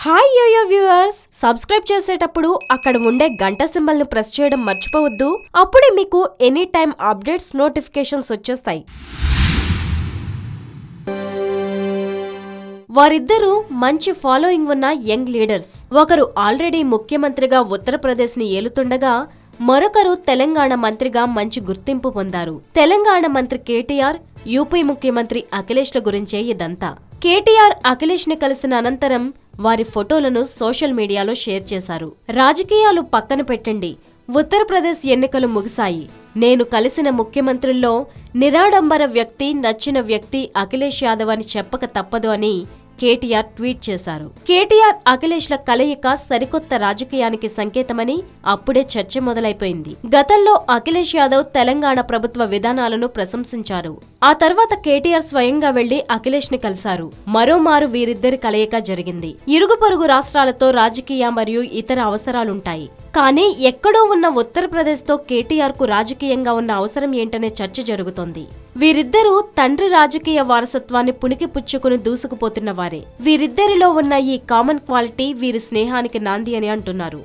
Hi yo-yo viewers, subscribe చేసేటప్పుడు అక్కడ ఉండే గంట సింబల్ ను ప్రెస్ చేయడం మర్చిపోవద్దు. అప్పుడే మీకు ఎనీ టైం అప్డేట్స్ నోటిఫికేషన్స్ వచ్చేస్తాయి. వారిద్దరూ మంచి ఫాలోయింగ్ ఉన్న యంగ్ లీడర్స్. ఒకరు ఆల్రెడీ ముఖ్యమంత్రిగా ఉత్తరప్రదేశ్ ని ఏలుతుండగా మరొకరు తెలంగాణ మంత్రిగా మంచి గుర్తింపు పొందారు. తెలంగాణ మంత్రి కేటీఆర్, యూపీ ముఖ్యమంత్రి అఖిలేష్ల గురించే ఇదంతా. కేటీఆర్ అఖిలేష్ ని కలిసిన అనంతరం వారి ఫోటోలను సోషల్ మీడియాలో షేర్ చేశారు. రాజకీయాలు పక్కన పెట్టండి, ఉత్తరప్రదేశ్ ఎన్నికలు ముగిశాయి. నేను కలిసిన ముఖ్యమంత్రుల్లో నిరాడంబర వ్యక్తి, నచ్చిన వ్యక్తి అఖిలేష్ యాదవ్ అని చెప్పక తప్పదు అని కేటీఆర్ ట్వీట్ చేశారు. కేటీఆర్ అఖిలేష్ల కలయిక సరికొత్త రాజకీయానికి సంకేతమని అప్పుడే చర్చ మొదలైపోయింది. గతంలో అఖిలేష్ యాదవ్ తెలంగాణ ప్రభుత్వ విధానాలను ప్రశంసించారు. ఆ తర్వాత కేటీఆర్ స్వయంగా వెళ్లి అఖిలేష్ ని కలిశారు. మరోమారు వీరిద్దరి కలయిక జరిగింది. ఇరుగు పొరుగు రాష్ట్రాలతో రాజకీయ మరియు ఇతర అవసరాలుంటాయి. కానీ ఎక్కడో ఉన్న ఉత్తరప్రదేశ్ తో కేటీఆర్ కు రాజకీయంగా ఉన్న అవసరం ఏంటనే చర్చ జరుగుతోంది. వీరిద్దరూ తండ్రి రాజకీయ వారసత్వాన్ని పుణికి పుచ్చుకుని దూసుకుపోతున్న వారే. వీరిద్దరిలో ఉన్న ఈ కామన్ క్వాలిటీ వీరి స్నేహానికి నాంది అని అంటున్నారు.